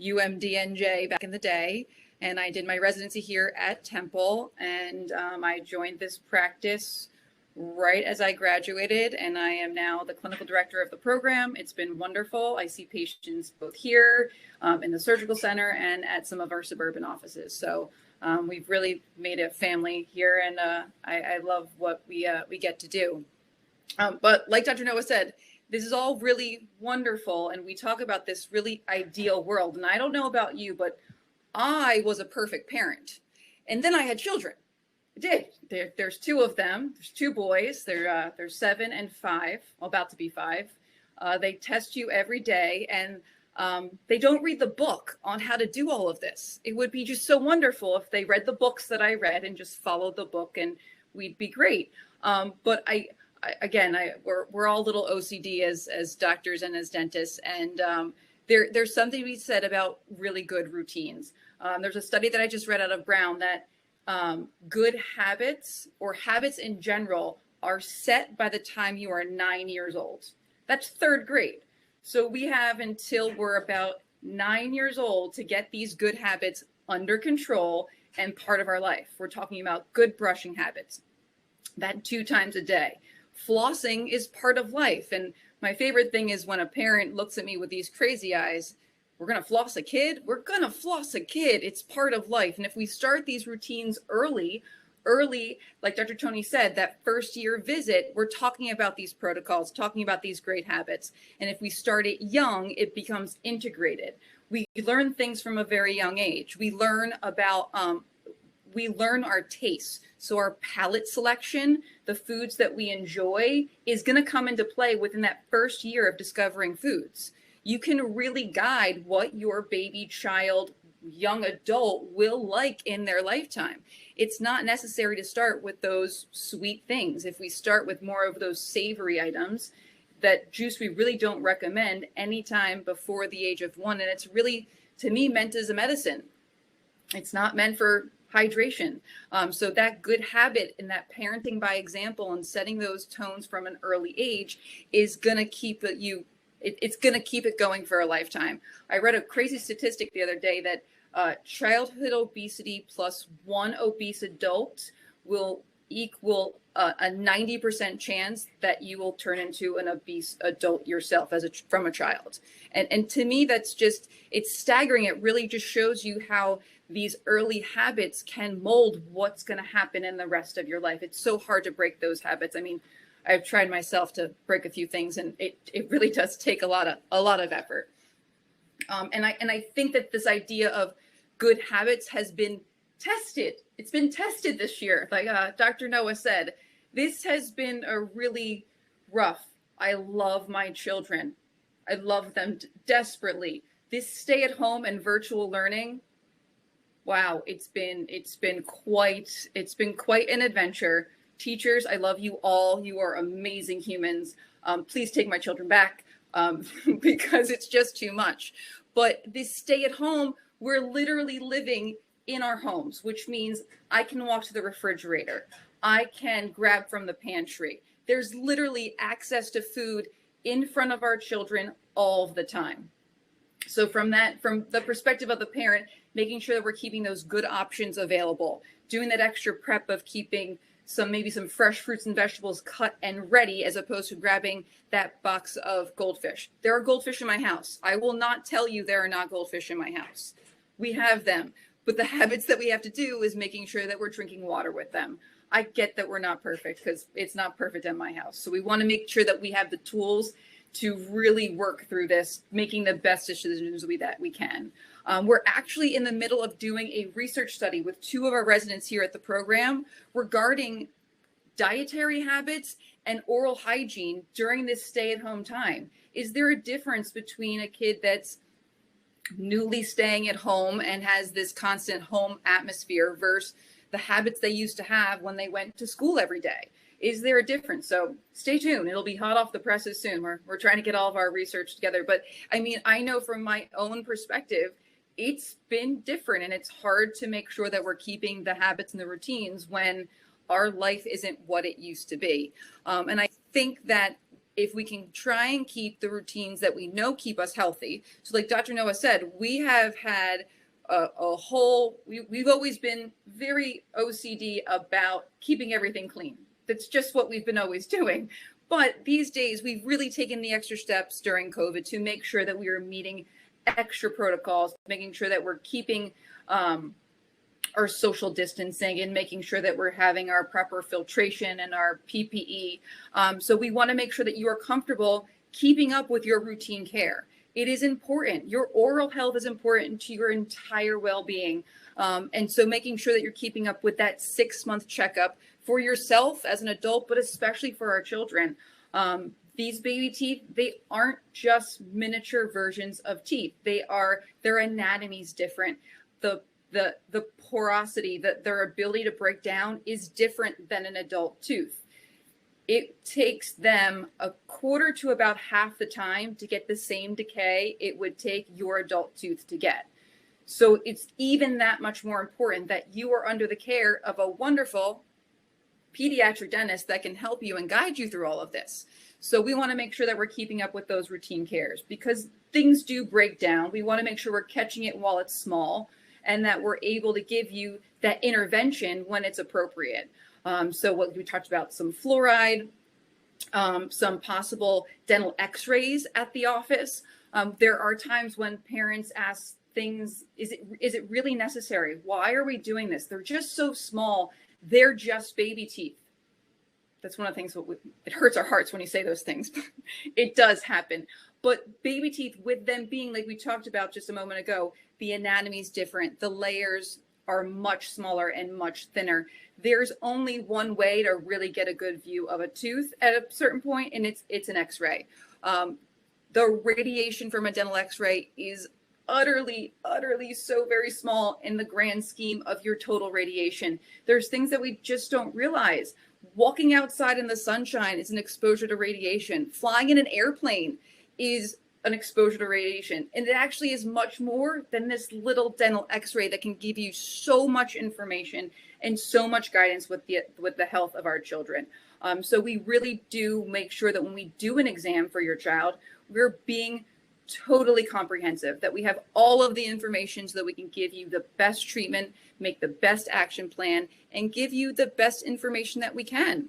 UMDNJ back in the day. And I did my residency here at Temple, and I joined this practice right as I graduated, and I am now the clinical director of the program. It's been wonderful. I see patients both here in the surgical center and at some of our suburban offices. So we've really made a family here, and I love what we get to do. But like Dr. Noah said, this is all really wonderful, and we talk about this really ideal world. And I don't know about you, but I was a perfect parent, and then I had children. I did. There's two of them. There's two boys. They're 7 and 5, about to be 5. They test you every day, and they don't read the book on how to do all of this. It would be just so wonderful if they read the books that I read and just followed the book, and we'd be great. But we're all a little OCD as doctors and as dentists, and there's something to be said about really good routines. There's a study that I just read out of Brown that good habits, or habits in general, are set by the time you are 9 years old. That's third grade. So we have until we're about 9 years old to get these good habits under control and part of our life. We're talking about good brushing habits, that 2 times a day. Flossing is part of life. And my favorite thing is when a parent looks at me with these crazy eyes, we're going to floss a kid? We're going to floss a kid. It's part of life. And if we start these routines early, like Dr. Tony said, that first year visit, we're talking about these protocols, talking about these great habits. And if we start it young, it becomes integrated. We learn things from a very young age. We learn about, we learn our tastes. So our palate selection, the foods that we enjoy, is going to come into play within that first year of discovering foods. You can really guide what your baby, child, young adult will like in their lifetime. It's not necessary to start with those sweet things. If we start with more of those savory items, that juice we really don't recommend anytime before the age of 1. And it's really, to me, meant as a medicine. It's not meant for hydration. So that good habit and that parenting by example and setting those tones from an early age is going to keep it's going to keep it going for a lifetime. I read a crazy statistic the other day that childhood obesity plus 1 obese adult will equal a 90% chance that you will turn into an obese adult yourself from a child. And to me, that's just, it's staggering. It really just shows you how these early habits can mold what's going to happen in the rest of your life. It's so hard to break those habits. I mean, I've tried myself to break a few things, and it really does take a lot of effort. And I think that this idea of good habits has been tested. It's been tested this year. Like Dr. Noah said, this has been a really rough. I love my children. I love them desperately. This stay at home and virtual learning, wow, it's been quite an adventure. Teachers, I love you all. You are amazing humans. Please take my children back because it's just too much. But this stay at home, we're literally living in our homes, which means I can walk to the refrigerator. I can grab from the pantry. There's literally access to food in front of our children all the time. So from the perspective of the parent, making sure that we're keeping those good options available, doing that extra prep of keeping maybe some fresh fruits and vegetables cut and ready, as opposed to grabbing that box of goldfish. There are goldfish in my house. I will not tell you there are not goldfish in my house. We have them. But the habits that we have to do is making sure that we're drinking water with them. I get that we're not perfect because it's not perfect in my house. So we want to make sure that we have the tools to really work through this, making the best decisions that we can. We're actually in the middle of doing a research study with 2 of our residents here at the program regarding dietary habits and oral hygiene during this stay-at-home time. Is there a difference between a kid that's newly staying at home and has this constant home atmosphere versus the habits they used to have when they went to school every day? Is there a difference? So stay tuned. It'll be hot off the presses soon. We're trying to get all of our research together. But I mean, I know from my own perspective, it's been different, and it's hard to make sure that we're keeping the habits and the routines when our life isn't what it used to be. And I think that if we can try and keep the routines that we know keep us healthy. So like Dr. Noah said, we have had we've always been very OCD about keeping everything clean. That's just what we've been always doing. But these days, we've really taken the extra steps during COVID to make sure that we are meeting extra protocols, making sure that we're keeping our social distancing and making sure that we're having our proper filtration and our PPE. So we want to make sure that you are comfortable keeping up with your routine care. It is important. Your oral health is important to your entire well-being. And so making sure that you're keeping up with that 6-month checkup for yourself as an adult, but especially for our children. these baby teeth, they aren't just miniature versions of teeth. Their anatomy's different. The porosity, their ability to break down is different than an adult tooth. It takes them a quarter to about half the time to get the same decay it would take your adult tooth to get. So it's even that much more important that you are under the care of a wonderful pediatric dentist that can help you and guide you through all of this. So we want to make sure that we're keeping up with those routine cares because things do break down. We want to make sure we're catching it while it's small and that we're able to give you that intervention when it's appropriate. So what we talked about, some fluoride, some possible dental x-rays at the office. There are times when parents ask things, is it really necessary? Why are we doing this? They're just so small. They're just baby teeth. That's one of the things, it hurts our hearts when you say those things. It does happen. But baby teeth, with them being, like we talked about just a moment ago, the anatomy is different. The layers are much smaller and much thinner. There's only one way to really get a good view of a tooth at a certain point, and it's an x-ray. The radiation from a dental x-ray is utterly so very small in the grand scheme of your total radiation. There's things that we just don't realize. Walking outside in the sunshine is an exposure to radiation. Flying in an airplane is an exposure to radiation. And it actually is much more than this little dental x-ray that can give you so much information and so much guidance with the health of our children. So we really do make sure that when we do an exam for your child, we're being totally comprehensive, that we have all of the information so that we can give you the best treatment, make the best action plan, and give you the best information that we can.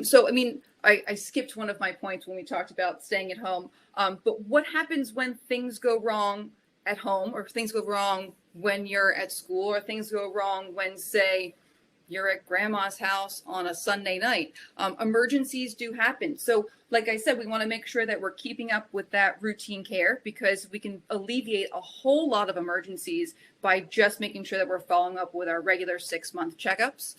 So, I mean, I skipped one of my points when we talked about staying at home, but what happens when things go wrong at home, or things go wrong when you're at school, or things go wrong when, say, you're at grandma's house on a Sunday night? Emergencies do happen. So like I said, we want to make sure that we're keeping up with that routine care because we can alleviate a whole lot of emergencies by just making sure that we're following up with our regular 6-month checkups.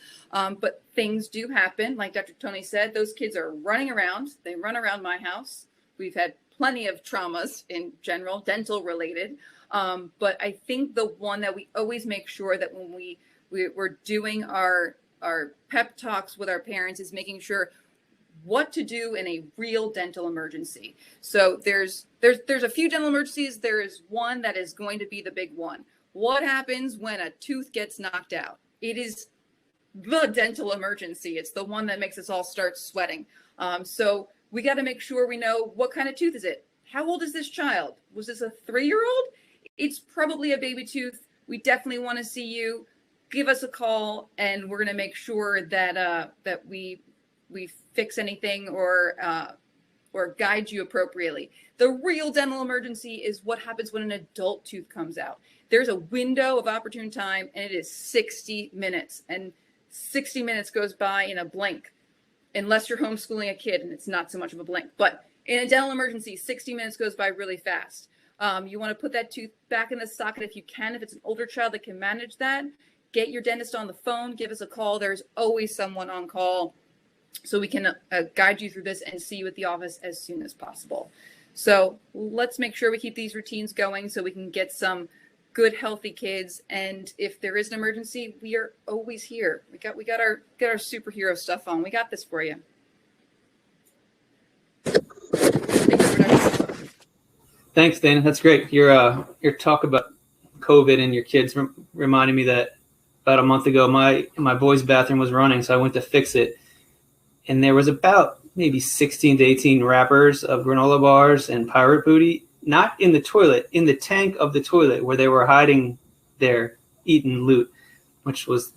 But things do happen. Like Dr. Tony said, those kids are running around. They run around my house. We've had plenty of traumas in general, dental related. But I think the one that we always make sure that when we're doing our pep talks with our parents is making sure what to do in a real dental emergency. So there's a few dental emergencies. There is one that is going to be the big one. What happens when a tooth gets knocked out? It is the dental emergency. It's the one that makes us all start sweating. So we got to make sure we know what kind of tooth is it? How old is this child? Was this a 3-year-old? It's probably a baby tooth. We definitely want to see you. Give us a call, and we're going to make sure that that we fix anything or guide you appropriately. The real dental emergency is what happens when an adult tooth comes out. There's a window of opportune time, and it is 60 minutes. And 60 minutes goes by in a blink, unless you're homeschooling a kid, and it's not so much of a blink. But in a dental emergency, 60 minutes goes by really fast. You want to put that tooth back in the socket if you can. If it's an older child that can manage that, get your dentist on the phone, give us a call. There's always someone on call so we can guide you through this and see you at the office as soon as possible. So let's make sure we keep these routines going so we can get some good, healthy kids. And if there is an emergency, we are always here. We got our superhero stuff on. We got this for you. Thanks, Dana. That's great. Your talk about COVID and your kids reminded me that about a month ago, my boy's bathroom was running, so I went to fix it. And there was about maybe 16 to 18 wrappers of granola bars and pirate booty, not in the toilet, in the tank of the toilet where they were hiding their eaten loot, which was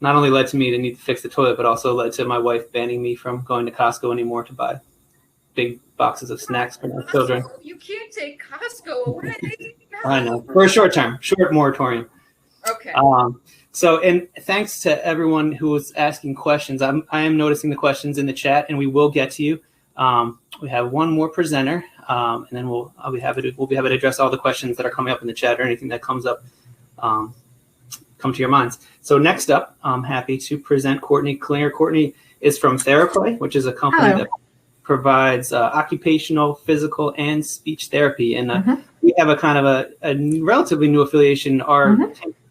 not only led to me to need to fix the toilet, but also led to my wife banning me from going to Costco anymore to buy big boxes of snacks for my children. You can't take Costco away. No. I know. For a short moratorium. Okay. So, and thanks to everyone who was asking questions. I am noticing the questions in the chat, and we will get to you. We have one more presenter, and then we'll be happy to address all the questions that are coming up in the chat or anything that comes up, come to your minds. So next up, I'm happy to present Courtney Klinger. Courtney is from Theraplay, which is a company that provides occupational, physical, and speech therapy. And we have a kind of a relatively new affiliation. Our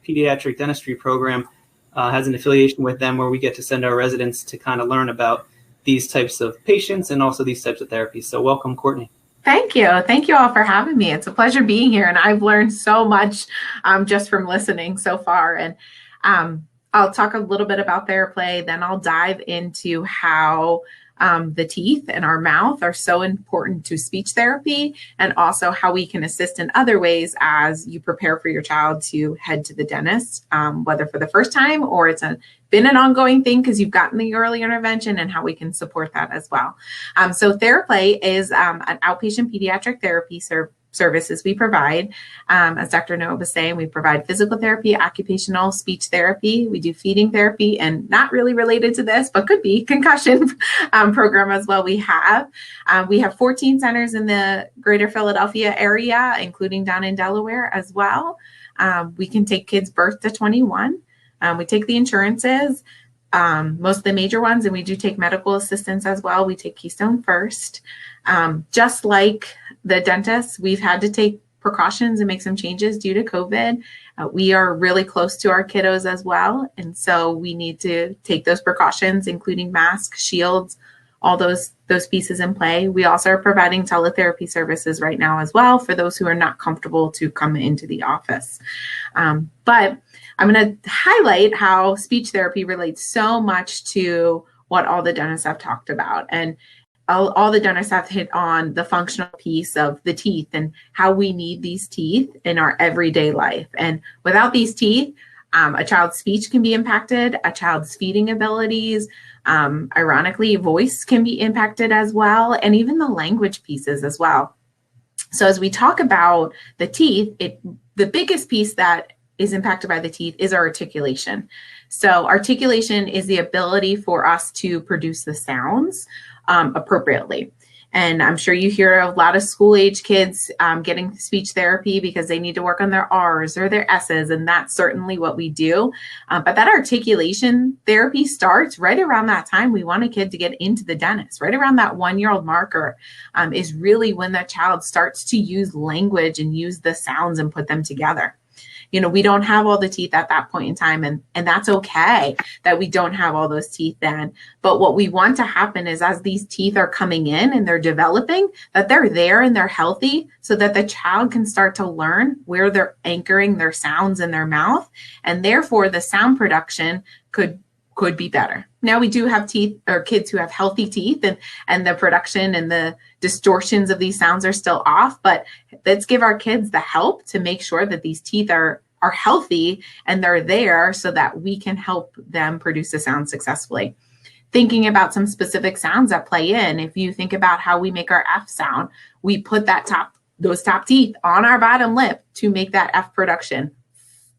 pediatric dentistry program has an affiliation with them where we get to send our residents to kind of learn about these types of patients and also these types of therapies. So welcome, Courtney. Thank you. Thank you all for having me. It's a pleasure being here. And I've learned so much just from listening so far. And I'll talk a little bit about Theraplay, then I'll dive into how the teeth and our mouth are so important to speech therapy, and also how we can assist in other ways as you prepare for your child to head to the dentist, whether for the first time or it's been an ongoing thing because you've gotten the early intervention, and how we can support that as well. So Theraplay is an outpatient pediatric therapy services we provide. As Dr. Noah was saying, we provide physical therapy, occupational, speech therapy. We do feeding therapy, and not really related to this, but could be concussion program as well. We have 14 centers in the greater Philadelphia area, including down in Delaware as well. We can take kids birth to 21. We take the insurances, most of the major ones, and we do take medical assistance as well. We take Keystone First. Just like the dentists, we've had to take precautions and make some changes due to COVID. We are really close to our kiddos as well. And so we need to take those precautions, including masks, shields, all those pieces in play. We also are providing teletherapy services right now as well for those who are not comfortable to come into the office. But I'm going to highlight how speech therapy relates so much to what all the dentists have talked about. And all the dentists have hit on the functional piece of the teeth and how we need these teeth in our everyday life. And without these teeth, a child's speech can be impacted, a child's feeding abilities, ironically, voice can be impacted as well, and even the language pieces as well. So as we talk about the teeth, the biggest piece that is impacted by the teeth is our articulation. So articulation is the ability for us to produce the sounds appropriately. And I'm sure you hear a lot of school age kids getting speech therapy because they need to work on their R's or their S's, and that's certainly what we do. But that articulation therapy starts right around that time we want a kid to get into the dentist. Right around that 1-year-old marker is really when that child starts to use language and use the sounds and put them together. You know, we don't have all the teeth at that point in time, and that's okay that we don't have all those teeth then. But what we want to happen is as these teeth are coming in and they're developing, that they're there and they're healthy so that the child can start to learn where they're anchoring their sounds in their mouth, and therefore the sound production could be better. Now we do have teeth or kids who have healthy teeth and the production and the distortions of these sounds are still off, but let's give our kids the help to make sure that these teeth are healthy and they're there so that we can help them produce the sound successfully. Thinking about some specific sounds that play in, if you think about how we make our F sound, we put those top teeth on our bottom lip to make that F production.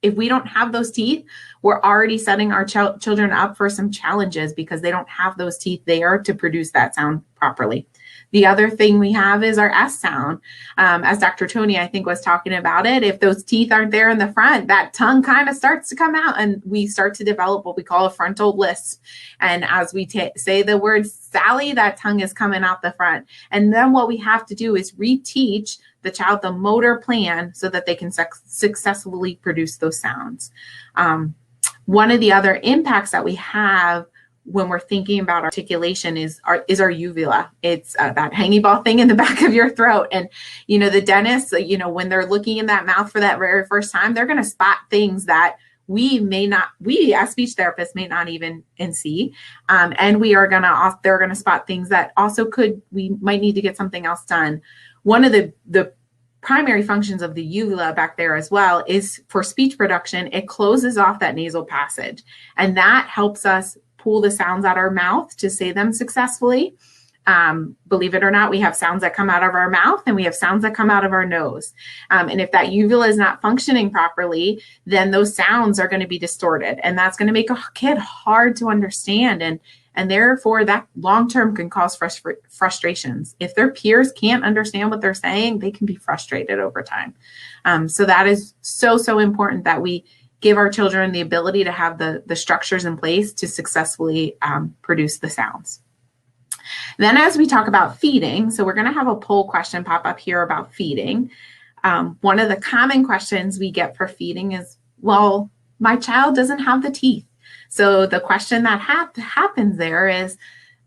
If we don't have those teeth, we're already setting our children up for some challenges because they don't have those teeth there to produce that sound properly. The other thing we have is our S sound. As Dr. Tony, I think, was talking about it, if those teeth aren't there in the front, that tongue kind of starts to come out and we start to develop what we call a frontal lisp. And as we say the word Sally, that tongue is coming out the front. And then what we have to do is reteach the child the motor plan so that they can successfully produce those sounds. One of the other impacts that we have when we're thinking about articulation is our uvula. It's that hangy ball thing in the back of your throat. And, you know, the dentists, you know, when they're looking in that mouth for that very first time, they're going to spot things that we as speech therapists may not even see. And they're going to spot things that also we might need to get something else done. One of the primary functions of the uvula back there as well is for speech production. It closes off that nasal passage, and that helps us pull the sounds out of our mouth to say them successfully. Believe it or not, we have sounds that come out of our mouth and we have sounds that come out of our nose. And if that uvula is not functioning properly, then those sounds are going to be distorted, and that's going to make a kid hard to understand. And therefore that long-term can cause frustrations. If their peers can't understand what they're saying, they can be frustrated over time. So that is so important that we give our children the ability to have the structures in place to successfully produce the sounds. Then as we talk about feeding, so we're going to have a poll question pop up here about feeding. One of the common questions we get for feeding is, well, my child doesn't have the teeth. So the question that happens there is,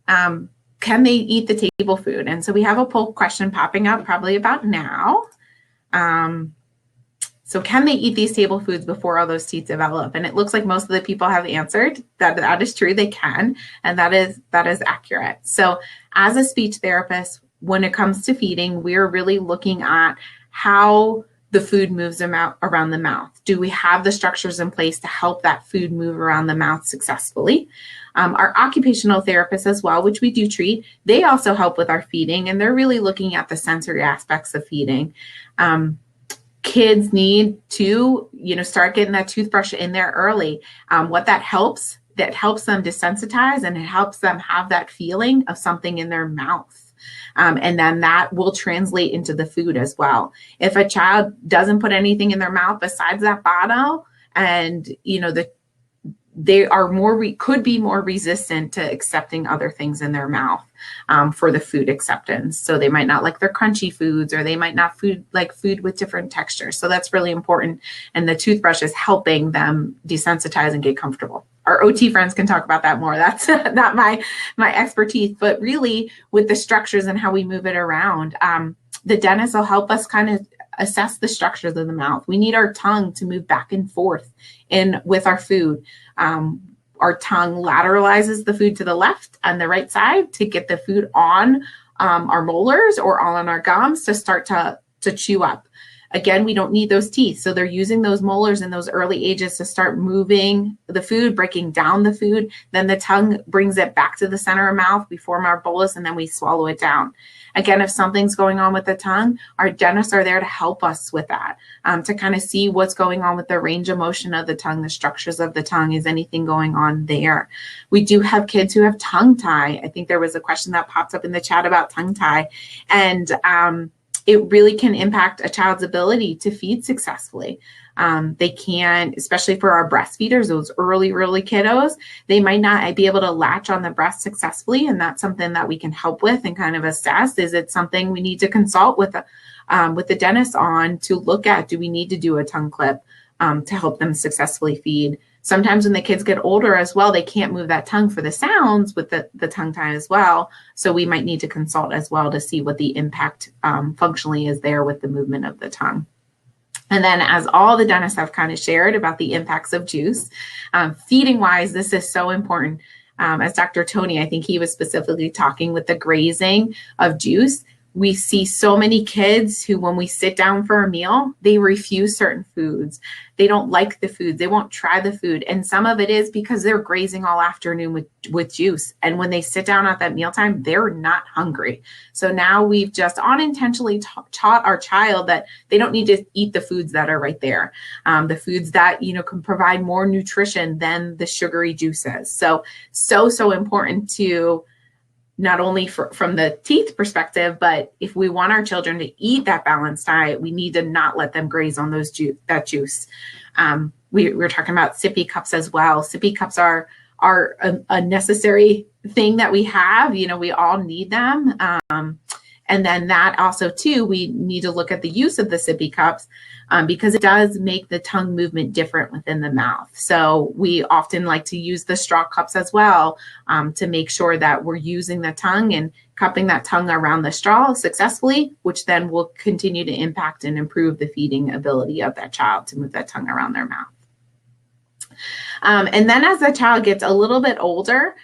can they eat the table food? And so we have a poll question popping up probably about now. So can they eat these table foods before all those teeth develop? And it looks like most of the people have answered that is true, they can, and that is accurate. So as a speech therapist, when it comes to feeding, we're really looking at how the food moves around the mouth. Do we have the structures in place to help that food move around the mouth successfully? Our occupational therapists as well, which we do treat, they also help with our feeding, and they're really looking at the sensory aspects of feeding. Kids need to, start getting that toothbrush in there early. What that helps them desensitize, and it helps them have that feeling of something in their mouth. And then that will translate into the food as well. If a child doesn't put anything in their mouth besides that bottle, and they are could be more resistant to accepting other things in their mouth for the food acceptance. So they might not like their crunchy foods, or they might not like food with different textures. So that's really important. And the toothbrush is helping them desensitize and get comfortable. Our OT friends can talk about that more. That's not my expertise, but really with the structures and how we move it around, the dentist will help us kind of assess the structures of the mouth. We need our tongue to move back and forth with our food. Our tongue lateralizes the food to the left and the right side to get the food on our molars or on our gums to start to chew up. Again, we don't need those teeth. So they're using those molars in those early ages to start moving the food, breaking down the food. Then the tongue brings it back to the center of mouth. We form our bolus, and then we swallow it down. Again, if something's going on with the tongue, our dentists are there to help us with that, to kind of see what's going on with the range of motion of the tongue, the structures of the tongue. Is anything going on there? We do have kids who have tongue tie. I think there was a question that popped up in the chat about tongue tie. And it really can impact a child's ability to feed successfully. They can, especially for our breastfeeders, those early kiddos, they might not be able to latch on the breast successfully. And that's something that we can help with and kind of assess. Is it something we need to consult with the dentist on to look at? Do we need to do a tongue clip to help them successfully feed? Sometimes when the kids get older as well, they can't move that tongue for the sounds with the tongue tie as well. So we might need to consult as well to see what the impact functionally is there with the movement of the tongue. And then, as all the dentists have kind of shared about the impacts of juice, feeding wise, this is so important. As Dr. Tony, I think he was specifically talking with the grazing of juice. We see so many kids who, when we sit down for a meal, they refuse certain foods. They don't like the food. They won't try the food. And some of it is because they're grazing all afternoon with juice. And when they sit down at that mealtime, they're not hungry. So now we've just unintentionally taught our child that they don't need to eat the foods that are right there. The foods that, can provide more nutrition than the sugary juices. So important to not only from the teeth perspective, but if we want our children to eat that balanced diet, we need to not let them graze on that juice. We're talking about sippy cups as well. Sippy cups are a necessary thing that we have. We all need them. And then that also too, we need to look at the use of the sippy cups because it does make the tongue movement different within the mouth. So we often like to use the straw cups as well to make sure that we're using the tongue and cupping that tongue around the straw successfully, which then will continue to impact and improve the feeding ability of that child to move that tongue around their mouth. And then as the child gets a little bit older,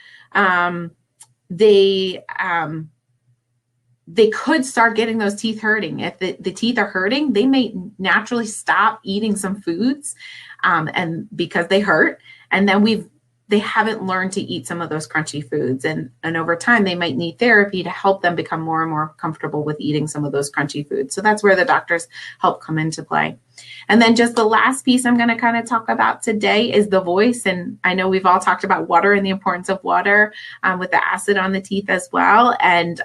they could start getting those teeth hurting. If the teeth are hurting, they may naturally stop eating some foods and because they hurt. And then they haven't learned to eat some of those crunchy foods. And over time, they might need therapy to help them become more and more comfortable with eating some of those crunchy foods. So that's where the doctors help come into play. And then just the last piece I'm going to kind of talk about today is the voice. And I know we've all talked about water and the importance of water with the acid on the teeth as well. And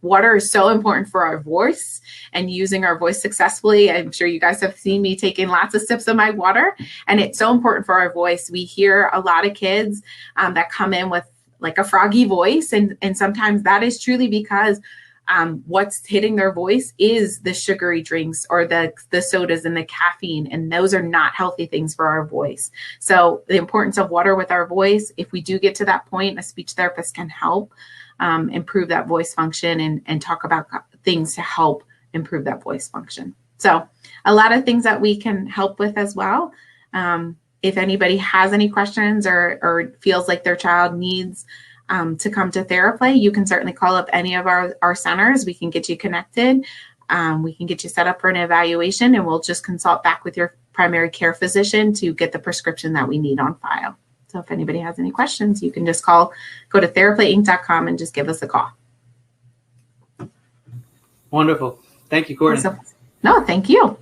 water is so important for our voice and using our voice successfully. I'm sure you guys have seen me taking lots of sips of my water, and it's so important for our voice. We hear a lot of kids that come in with like a froggy voice. And sometimes that is truly because what's hitting their voice is the sugary drinks or the sodas and the caffeine, and those are not healthy things for our voice. So the importance of water with our voice, if we do get to that point, a speech therapist can help improve that voice function and talk about things to help improve that voice function. So a lot of things that we can help with as well. If anybody has any questions or feels like their child needs to come to Theraplay, you can certainly call up any of our centers. We can get you connected. We can get you set up for an evaluation, and we'll just consult back with your primary care physician to get the prescription that we need on file. So if anybody has any questions, you can just go to theraplayinc.com and just give us a call. Wonderful. Thank you, Courtney. No, thank you.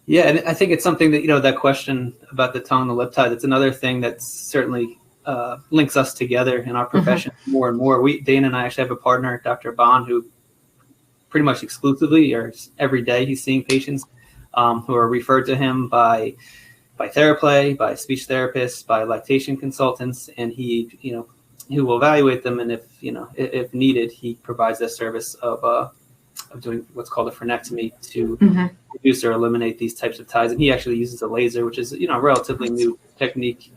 Yeah, and I think it's something that, that question about the tongue and the lip tie, that's another thing that's certainly links us together in our profession more and more. Dana and I actually have a partner, Dr. Bond, who pretty much exclusively or every day he's seeing patients who are referred to him by Theraplay, by speech therapists, by lactation consultants, and he will evaluate them, and if needed, he provides that service of doing what's called a frenectomy to reduce or eliminate these types of ties. And he actually uses a laser, which is a relatively new technique,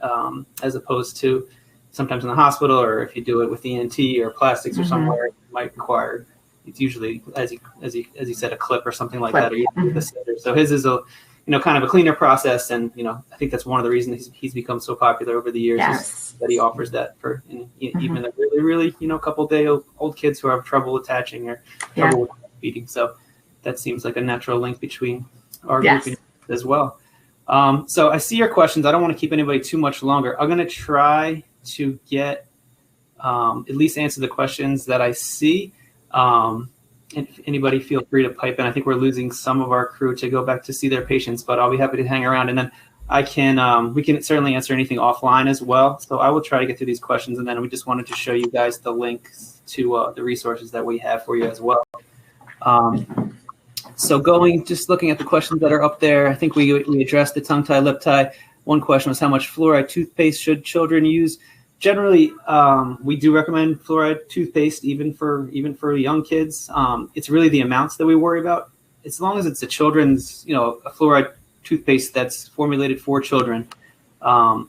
as opposed to sometimes in the hospital, or if you do it with ENT or plastics or somewhere, it might require, it's usually, as he said, a clip or something like that. Or so his is a kind of a cleaner process, and I think that's one of the reasons he's become so popular over the years. Is that he offers that for even the really couple day old kids who have trouble attaching or trouble with feeding. So that seems like a natural link between our group as well. So I see your questions. I don't want to keep anybody too much longer. I'm going to try to get at least answer the questions that I see. If anybody feel free to pipe in. I think we're losing some of our crew to go back to see their patients, but I'll be happy to hang around. And then we can certainly answer anything offline as well. So I will try to get through these questions. And then we just wanted to show you guys the links to the resources that we have for you as well. So just looking at the questions that are up there, I think we addressed the tongue tie, lip tie. One question was, how much fluoride toothpaste should children use? Generally, we do recommend fluoride toothpaste even for young kids. It's really the amounts that we worry about. As long as it's a children's, a fluoride toothpaste that's formulated for children,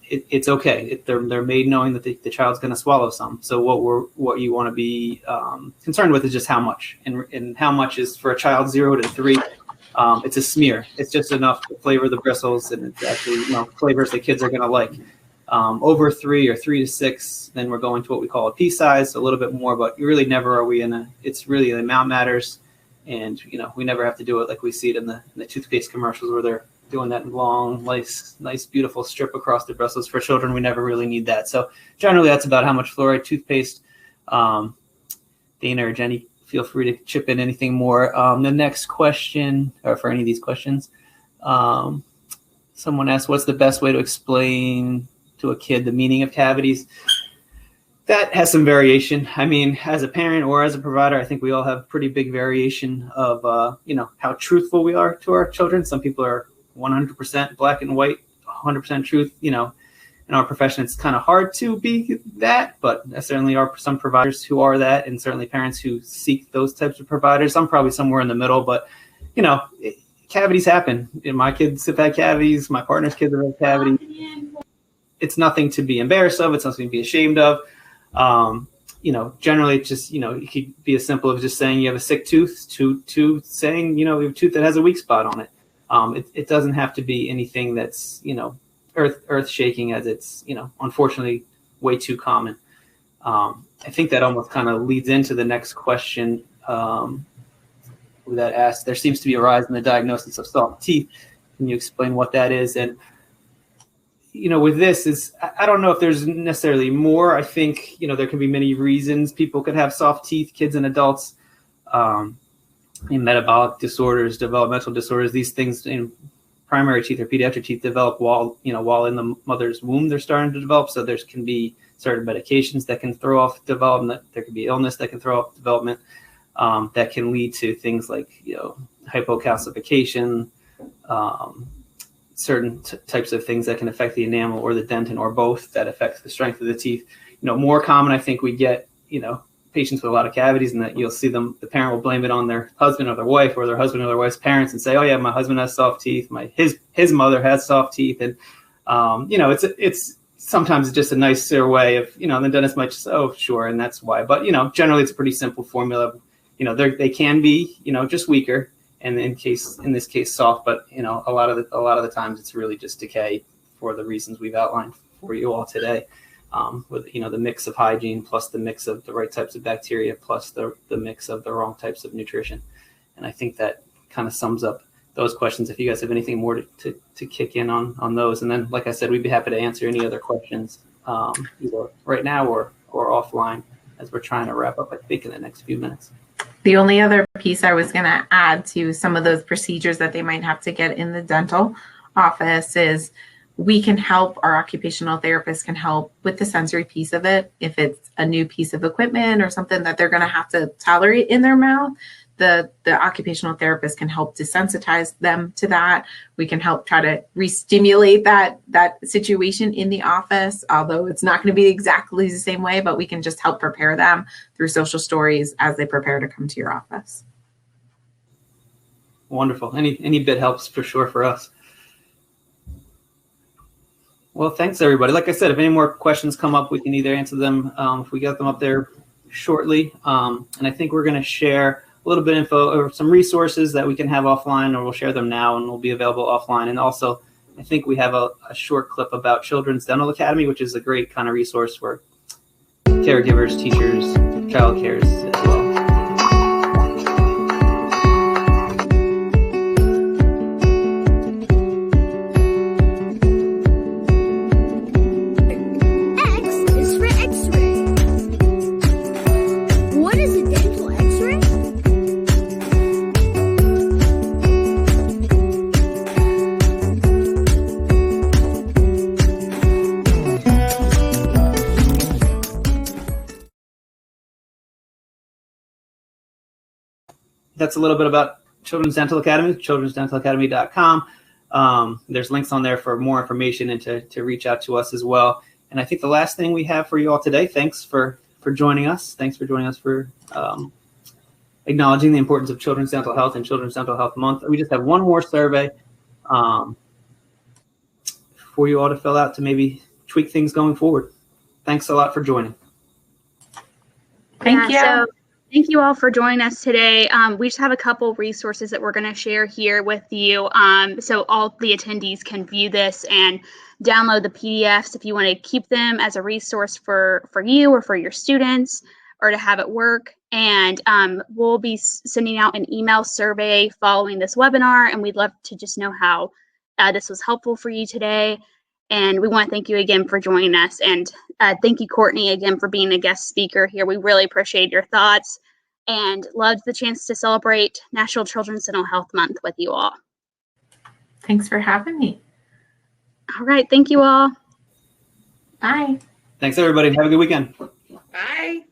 it's okay. They're made knowing that the child's going to swallow some. So what you want to be concerned with is just how much, and how much is for a child 0 to 3. It's a smear. It's just enough to flavor the bristles, and it's actually flavors that kids are going to like. Over 3 or 3 to 6, then we're going to what we call a pea size, a little bit more, but really never are we it's really the amount matters. And, we never have to do it like we see it in the toothpaste commercials where they're doing that long, nice, beautiful strip across the bristles. For children, we never really need that. So generally that's about how much fluoride toothpaste. Dana or Jenny, feel free to chip in anything more. The next question, or for any of these questions, someone asked, what's the best way to explain to a kid the meaning of cavities? That has some variation. I mean, as a parent or as a provider, I think we all have pretty big variation of how truthful we are to our children. Some people are 100% black and white, 100% truth. In our profession, it's kind of hard to be that, but there certainly are some providers who are that, and certainly parents who seek those types of providers. I'm probably somewhere in the middle, but cavities happen. My kids have had cavities. My partner's kids have had cavities. It's nothing to be embarrassed of. It's nothing to be ashamed of. Generally it's just, it could be as simple as just saying you have a sick tooth to saying, you have a tooth that has a weak spot on it. It doesn't have to be anything that's, earth shaking, as it's, unfortunately way too common. I think that almost kind of leads into the next question that asked, there seems to be a rise in the diagnosis of soft teeth. Can you explain what that is? And with this I don't know if there's necessarily more. I think, there can be many reasons people could have soft teeth, kids and adults, metabolic disorders, developmental disorders. These things in primary teeth or pediatric teeth develop while in the mother's womb, they're starting to develop. So there can be certain medications that can throw off development. There can be illness that can throw off development, that can lead to things like, hypocalcification, certain types of things that can affect the enamel or the dentin or both, that affects the strength of the teeth. more common, I think we get, patients with a lot of cavities, and that you'll see the parent will blame it on their husband or their wife, or their husband or their wife's parents, and say, oh yeah, my husband has soft teeth, his mother has soft teeth. And, it's sometimes just a nicer way of, the dentist might just, oh, sure. And that's why, but, generally it's a pretty simple formula. They can be, just weaker, and in this case, soft, but, a lot of the times it's really just decay for the reasons we've outlined for you all today. With the mix of hygiene plus the mix of the right types of bacteria plus the mix of the wrong types of nutrition. And I think that kind of sums up those questions. If you guys have anything more to kick in on those, and then like I said, we'd be happy to answer any other questions either right now or offline as we're trying to wrap up, I think, in the next few minutes. The only other piece I was going to add to some of those procedures that they might have to get in the dental office is we can help, our occupational therapist can help with the sensory piece of it. If it's a new piece of equipment or something that they're going to have to tolerate in their mouth, the occupational therapist can help desensitize them to that. We can help try to re-stimulate that situation in the office, although it's not going to be exactly the same way, but we can just help prepare them through social stories as they prepare to come to your office. Wonderful. Any bit helps for sure for us. Well, thanks, everybody. Like I said, if any more questions come up, we can either answer them if we get them up there shortly. And I think we're going to share a little bit of info or some resources that we can have offline, or we'll share them now and will be available offline. And also, I think we have a short clip about Children's Dental Academy, which is a great kind of resource for caregivers, teachers, child cares as well. That's a little bit about Children's Dental Academy, childrensdentalacademy.com. There's links on there for more information and to reach out to us as well. And I think the last thing we have for you all today, thanks for joining us. Thanks for joining us for acknowledging the importance of children's dental health and Children's Dental Health Month. We just have one more survey for you all to fill out to maybe tweak things going forward. Thanks a lot for joining. Thank you. So thank you all for joining us today. We just have a couple resources that we're going to share here with you. So all the attendees can view this and download the PDFs if you want to keep them as a resource for you or for your students or to have at work. And we'll be sending out an email survey following this webinar, and we'd love to just know how this was helpful for you today. And we want to thank you again for joining us. And thank you, Courtney, again for being a guest speaker here. We really appreciate your thoughts and loved the chance to celebrate National Children's Dental Health Month with you all. Thanks for having me. All right. Thank you all. Bye. Thanks, everybody. Have a good weekend. Bye.